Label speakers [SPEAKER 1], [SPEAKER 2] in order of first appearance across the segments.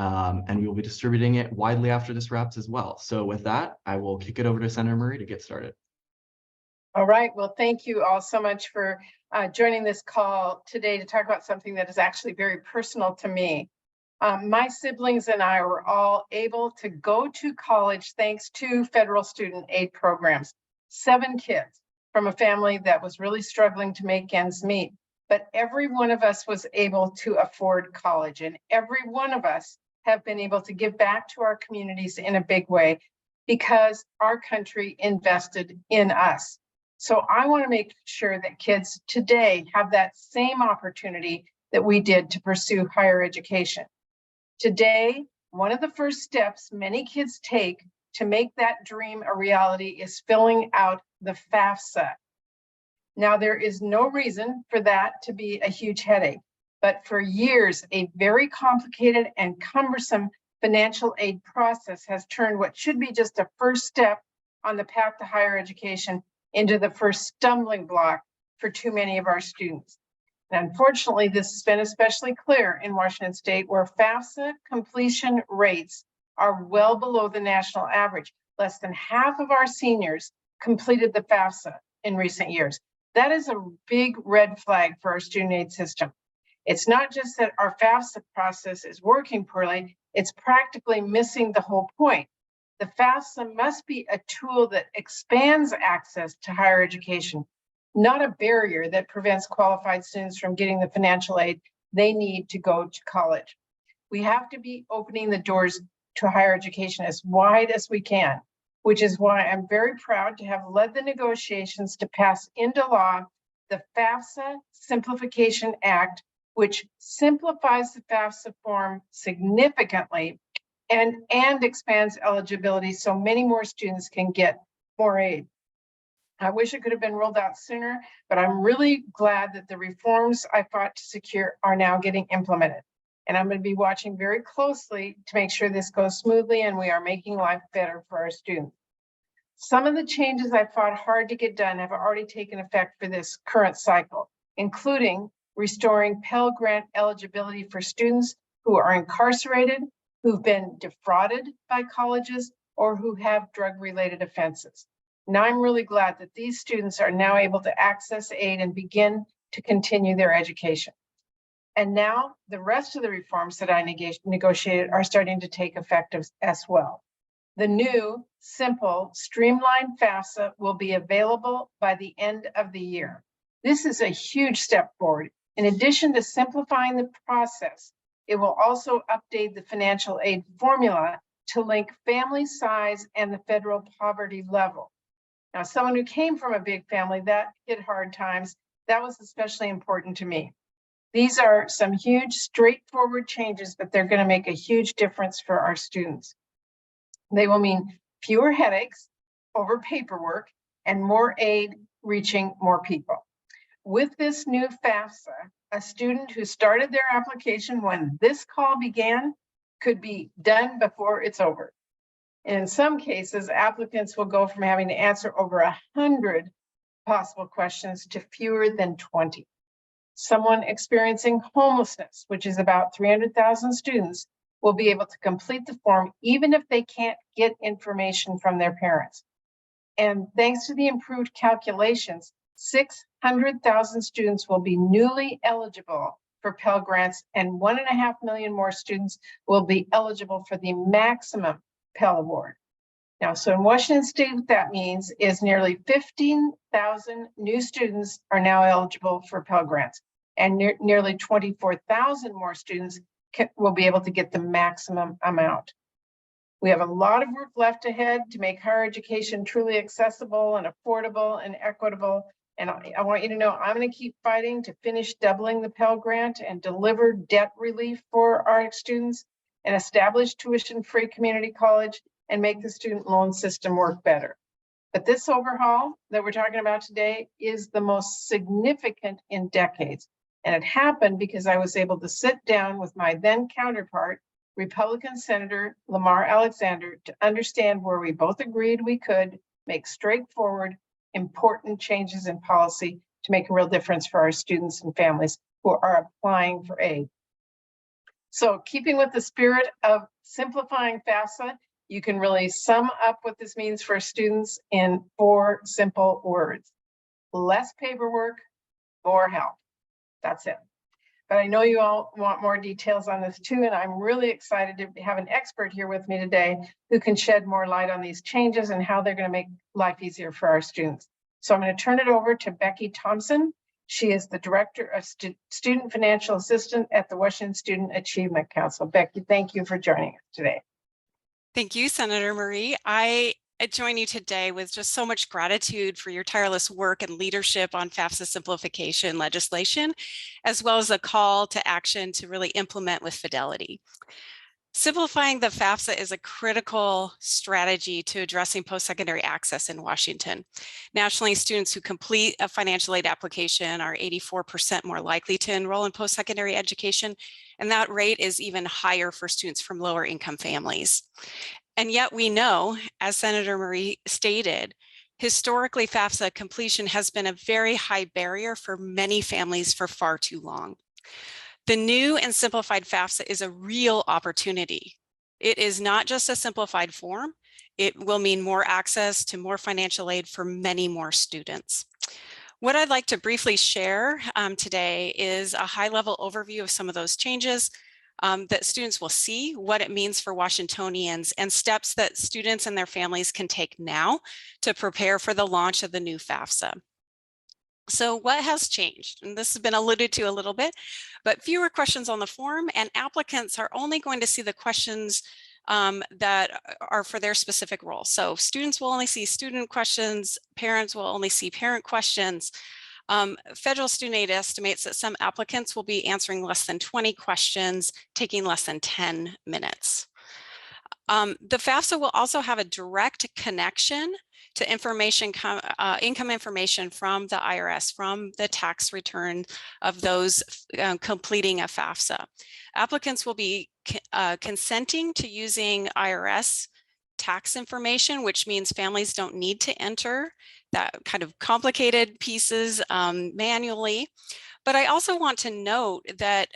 [SPEAKER 1] and we will be distributing it widely after this wraps as well. So with that, I will kick it over to Senator Murray to get started.
[SPEAKER 2] All right, well, thank you all so much for joining this call today to talk about something that is actually very personal to me. My siblings and I were all able to go to college thanks to federal student aid programs. 7 kids from a family that was really struggling to make ends meet. But every one of us was able to afford college, and every one of us have been able to give back to our communities in a big way because our country invested in us. So I want to make sure that kids today have that same opportunity that we did to pursue higher education. Today, one of the first steps many kids take to make that dream a reality is filling out the FAFSA. Now, there is no reason for that to be a huge headache, but for years, a very complicated and cumbersome financial aid process has turned what should be just a first step on the path to higher education into the first stumbling block for too many of our students. And unfortunately, this has been especially clear in Washington State, where FAFSA completion rates are well below the national average. Less than half of our seniors completed the FAFSA in recent years. That is a big red flag for our student aid system. It's not just that our FAFSA process is working poorly, it's practically missing the whole point. The FAFSA must be a tool that expands access to higher education, not a barrier that prevents qualified students from getting the financial aid they need to go to college. We have to be opening the doors to higher education as wide as we can, which is why I'm very proud to have led the negotiations to pass into law the FAFSA Simplification Act, which simplifies the FAFSA form significantly and expands eligibility so many more students can get more aid. I wish it could have been rolled out sooner, but I'm really glad that the reforms I fought to secure are now getting implemented. And I'm going to be watching very closely to make sure this goes smoothly and we are making life better for our students. Some of the changes I fought hard to get done have already taken effect for this current cycle, including restoring Pell Grant eligibility for students who are incarcerated, who've been defrauded by colleges, or who have drug-related offenses. Now I'm really glad that these students are now able to access aid and begin to continue their education. And now the rest of the reforms that I negotiated are starting to take effect as well. The new, simple, streamlined FAFSA will be available by the end of the year. This is a huge step forward. In addition to simplifying the process, it will also update the financial aid formula to link family size and the federal poverty level. Now, someone who came from a big family that hit hard times, that was especially important to me. These are some huge, straightforward changes, but they're going to make a huge difference for our students. They will mean fewer headaches over paperwork and more aid reaching more people. With this new FAFSA, a student who started their application when this call began could be done before it's over. In some cases, applicants will go from having to answer over 100 possible questions to fewer than 20. Someone experiencing homelessness, which is about 300,000 students, will be able to complete the form even if they can't get information from their parents. And thanks to the improved calculations, 600,000 students will be newly eligible for Pell Grants, and 1.5 million more students will be eligible for the maximum Pell Award. Now, so in Washington State, what that means is nearly 15,000 new students are now eligible for Pell Grants, and nearly 24,000 more students will be able to get the maximum amount. We have a lot of work left ahead to make higher education truly accessible and affordable and equitable. And I want you to know I'm going to keep fighting to finish doubling the Pell Grant and deliver debt relief for our students and establish tuition-free community college and make the student loan system work better. But this overhaul that we're talking about today is the most significant in decades. And it happened because I was able to sit down with my then counterpart, Republican Senator Lamar Alexander, to understand where we both agreed we could make straightforward, important changes in policy to make a real difference for our students and families who are applying for aid. So keeping with the spirit of simplifying FAFSA, you can really sum up what this means for students in 4 simple words: less paperwork, more help. That's it. But I know you all want more details on this too, and I'm really excited to have an expert here with me today who can shed more light on these changes and how they're going to make life easier for our students. So I'm going to turn it over to Becky Thompson. She is the Director of Student Financial Assistance at the Washington Student Achievement Council. Becky, thank you for joining us today.
[SPEAKER 3] Thank you, Senator Marie. I join you today with just so much gratitude for your tireless work and leadership on FAFSA simplification legislation, as well as a call to action to really implement with fidelity. Simplifying the FAFSA is a critical strategy to addressing post-secondary access in Washington. Nationally, students who complete a financial aid application are 84% more likely to enroll in post-secondary education, and that rate is even higher for students from lower income families. And yet we know, as Senator Marie stated, historically FAFSA completion has been a very high barrier for many families for far too long. The new and simplified FAFSA is a real opportunity. It is not just a simplified form. It will mean more access to more financial aid for many more students. What I'd like to briefly share today is a high-level overview of some of those changes that students will see, what it means for Washingtonians, and steps that students and their families can take now to prepare for the launch of the new FAFSA. So what has changed? And this has been alluded to a little bit, but fewer questions on the form, and applicants are only going to see the questions that are for their specific role. So students will only see student questions, parents will only see parent questions. Federal student aid estimates that some applicants will be answering less than 20 questions, taking less than 10 minutes. The FAFSA will also have a direct connection to information, income information from the IRS, from the tax return of those completing a FAFSA. Applicants will be consenting to using IRS tax information, which means families don't need to enter that kind of complicated pieces manually. But I also want to note that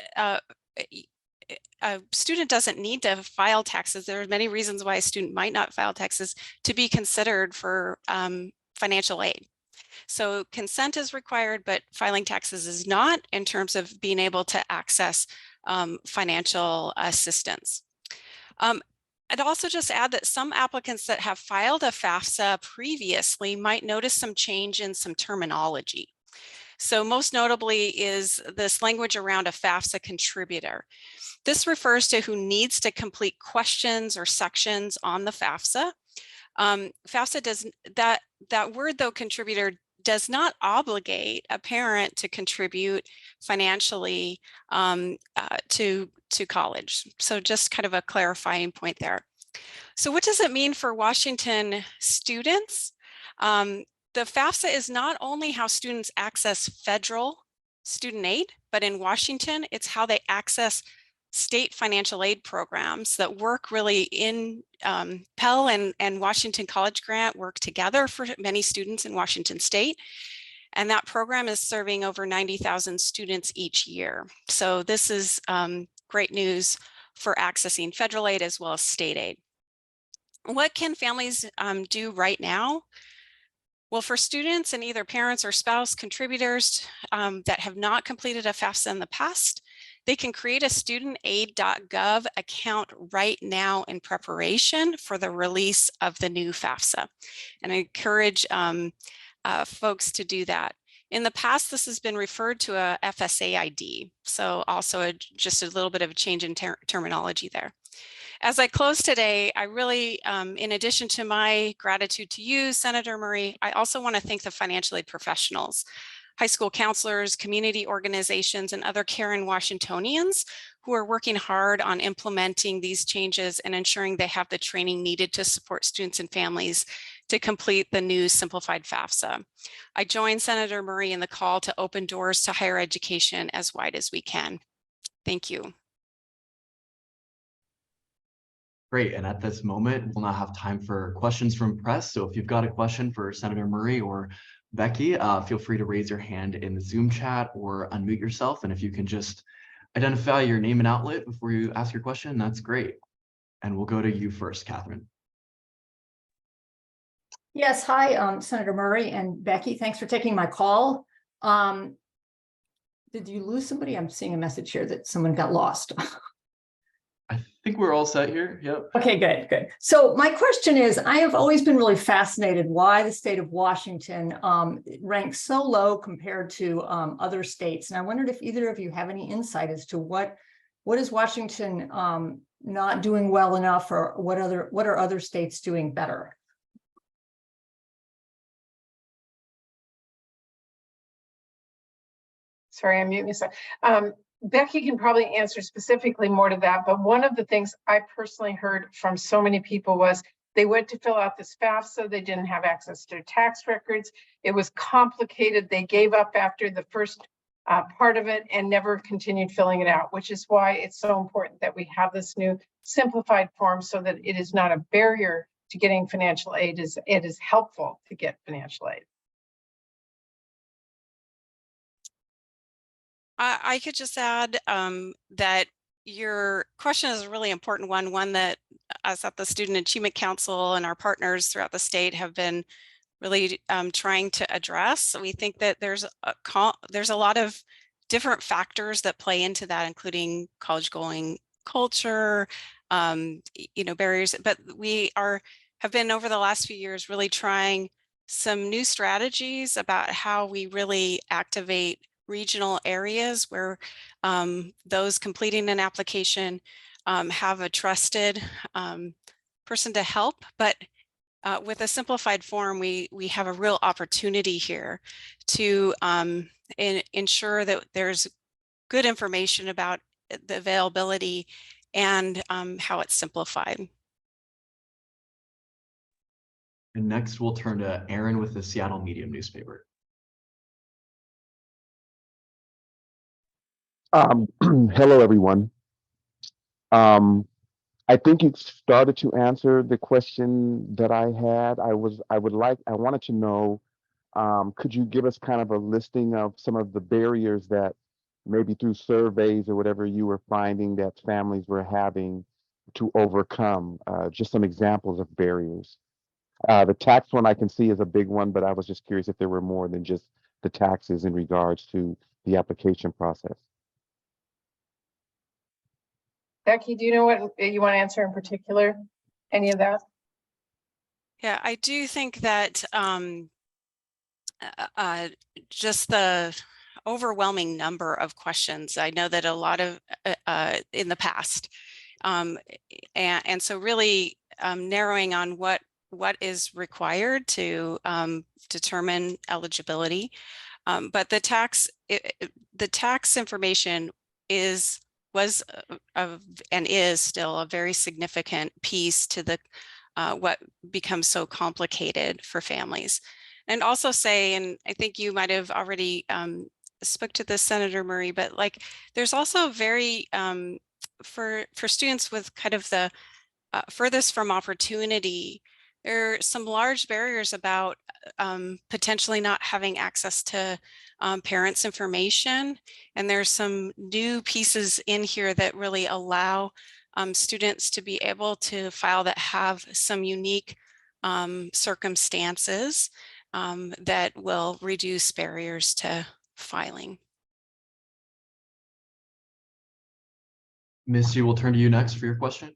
[SPEAKER 3] a student doesn't need to file taxes. There are many reasons why a student might not file taxes to be considered for financial aid. So consent is required, but filing taxes is not, in terms of being able to access financial assistance. I'd also just add that some applicants that have filed a FAFSA previously might notice some change in some terminology. So most notably is this language around a FAFSA contributor. This refers to who needs to complete questions or sections on the FAFSA. FAFSA does that word, though, contributor, does not obligate a parent to contribute financially to college. So just kind of a clarifying point there. So what does it mean for Washington students? The FAFSA is not only how students access federal student aid, but in Washington, it's how they access state financial aid programs that work really in Pell and Washington College Grant work together for many students in Washington State. And that program is serving over 90,000 students each year. So this is great news for accessing federal aid as well as state aid. What can families do right now? Well, for students and either parents or spouse contributors that have not completed a FAFSA in the past, they can create a studentaid.gov account right now in preparation for the release of the new FAFSA. And I encourage folks to do that. In the past, this has been referred to a FSA ID. So also just a little bit of a change in terminology there. As I close today, I really, in addition to my gratitude to you, Senator Marie, I also want to thank the financial aid professionals, high school counselors, community organizations, and other caring Washingtonians who are working hard on implementing these changes and ensuring they have the training needed to support students and families to complete the new simplified FAFSA. I join Senator Marie in the call to open doors to higher education as wide as we can. Thank you.
[SPEAKER 1] Great, and at this moment, we'll now have time for questions from press. So if you've got a question for Senator Marie or Becky, feel free to raise your hand in the Zoom chat or unmute yourself. And if you can just identify your name and outlet before you ask your question. That's great. And we'll go to you first, Catherine.
[SPEAKER 4] Yes, hi, Senator Murray and Becky. Thanks for taking my call. Did you lose somebody? I'm seeing a message here that someone got lost.
[SPEAKER 1] I think we're all set here. Yep.
[SPEAKER 4] Okay, good. So my question is, I have always been really fascinated why the state of Washington ranks so low compared to other states. And I wondered if either of you have any insight as to what is Washington not doing well enough, or what are other states doing better?
[SPEAKER 2] Sorry, I'm muting myself. Becky can probably answer specifically more to that, but one of the things I personally heard from so many people was they went to fill out this FAFSA, they didn't have access to tax records. It was complicated. They gave up after the first part of it and never continued filling it out, which is why it's so important that we have this new simplified form so that it is not a barrier to getting financial aid. It is helpful to get financial aid.
[SPEAKER 3] I could just add that your question is a really important one that us at the Student Achievement Council and our partners throughout the state have been really trying to address. We think that there's a lot of different factors that play into that, including college going culture, barriers, but we have been over the last few years really trying some new strategies about how we really activate regional areas where those completing an application have a trusted person to help. But with a simplified form, we have a real opportunity here to ensure that there's good information about the availability and how it's simplified.
[SPEAKER 1] And next we'll turn to Aaron with the Seattle Medium newspaper.
[SPEAKER 5] Hello, everyone. I think you started to answer the question that I had. I wanted to know, could you give us kind of a listing of some of the barriers that maybe through surveys or whatever you were finding that families were having to overcome, just some examples of barriers. The tax one I can see is a big one, but I was just curious if there were more than just the taxes in regards to the application process.
[SPEAKER 2] Becky, do you know what you want to answer in particular? Any of that?
[SPEAKER 3] Yeah, I do think that just the overwhelming number of questions. I know that a lot of in the past, and so really narrowing on what is required to determine eligibility. But the tax information was and is still a very significant piece to the what becomes so complicated for families. And also say, and I think you might have already spoke to this, Senator Murray, but like there's also very for students with kind of the furthest from opportunity, there are some large barriers about potentially not having access to parents' information. And there's some new pieces in here that really allow students to be able to file that have some unique circumstances that will reduce barriers to filing.
[SPEAKER 1] Missy, we'll turn to you next for your question.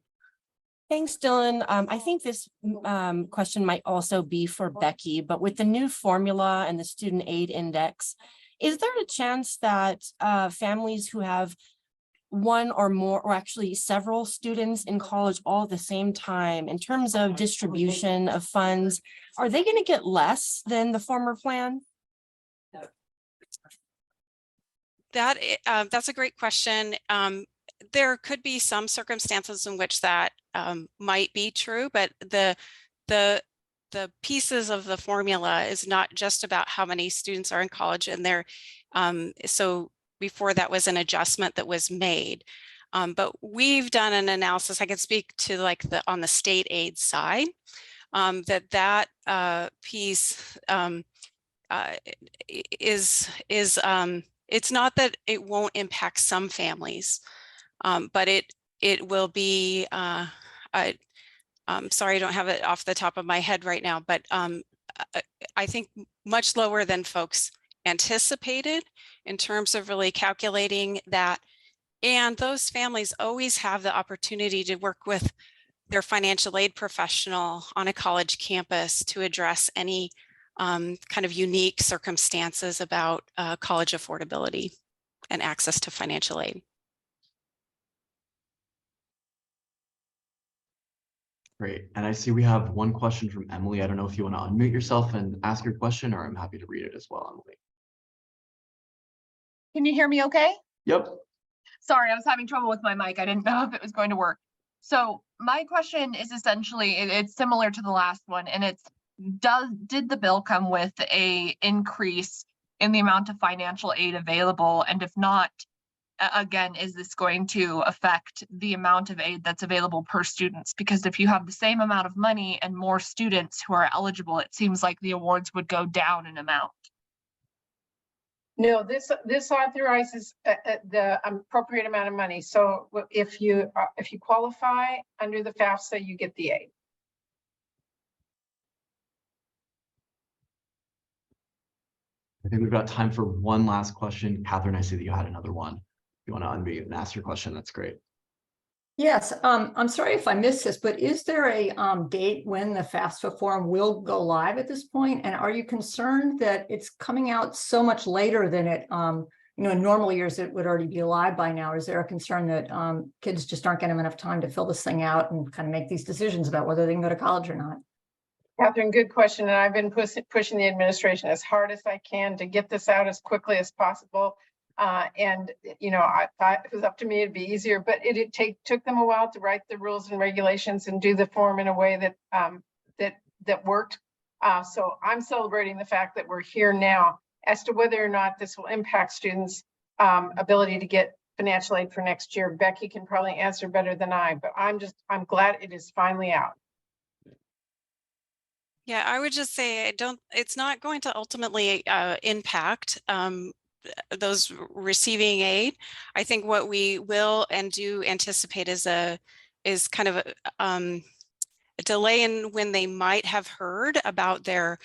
[SPEAKER 6] Thanks, Dylan. I think this question might also be for Becky, but with the new formula and the student aid index, is there a chance that families who have one or more, or actually several students in college all at the same time, in terms of distribution of funds, are they going to get less than the former plan?
[SPEAKER 3] That's a great question. There could be some circumstances in which that might be true, but the pieces of the formula is not just about how many students are in college, and they're so before that was an adjustment that was made. But we've done an analysis. I could speak to like on the state aid side, that piece is it's not that it won't impact some families, but it will be, I'm sorry, I don't have it off the top of my head right now, but I think much lower than folks anticipated in terms of really calculating that. And those families always have the opportunity to work with their financial aid professional on a college campus to address any kind of unique circumstances about college affordability and access to financial aid.
[SPEAKER 1] Great. And I see we have one question from Emily. I don't know if you want to unmute yourself and ask your question, or I'm happy to read it as well, Emily.
[SPEAKER 7] Can you hear me okay?
[SPEAKER 1] Yep.
[SPEAKER 7] Sorry, I was having trouble with my mic. I didn't know if it was going to work. So my question is essentially, it's similar to the last one, and it's, did the bill come with a increase in the amount of financial aid available? And if not, again, is this going to affect the amount of aid that's available per students? Because if you have the same amount of money and more students who are eligible, it seems like the awards would go down in amount.
[SPEAKER 2] No, this authorizes the appropriate amount of money. So if you qualify under the FAFSA, you get the aid.
[SPEAKER 1] I think we've got time for one last question. Catherine, I see that you had another one. If you want to unmute and ask your question, that's great.
[SPEAKER 4] Yes, I'm sorry if I missed this, but is there a date when the FAFSA form will go live at this point? And are you concerned that it's coming out so much later than it, in normal years it would already be live by now? Is there a concern that kids just aren't getting enough time to fill this thing out and kind of make these decisions about whether they can go to college or not?
[SPEAKER 2] Catherine, good question. And I've been pushing the administration as hard as I can to get this out as quickly as possible. And I thought it was up to me, it'd be easier, but it took them a while to write the rules and regulations and do the form in a way that worked. So I'm celebrating the fact that we're here now. As to whether or not this will impact students' ability to get financial aid for next year, Becky can probably answer better than I, but I'm glad it is finally out.
[SPEAKER 3] Yeah, I would just say it's not going to ultimately impact those receiving aid. I think what we will and do anticipate is kind of a delay in when they might have heard about their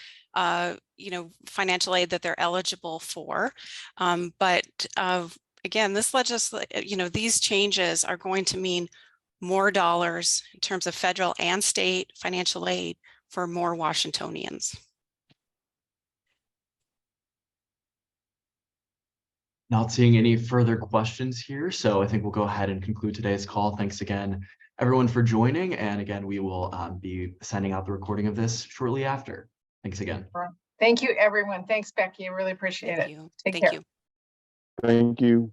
[SPEAKER 3] financial aid that they're eligible for. But again, this these changes are going to mean more dollars in terms of federal and state financial aid for more Washingtonians.
[SPEAKER 1] Not seeing any further questions here, so I think we'll go ahead and conclude today's call. Thanks again, everyone, for joining. And again, we will be sending out the recording of this shortly after. Thanks again.
[SPEAKER 2] Thank you, everyone. Thanks, Becky. I really appreciate it.
[SPEAKER 3] Thank you.
[SPEAKER 2] Take care.
[SPEAKER 5] Thank you.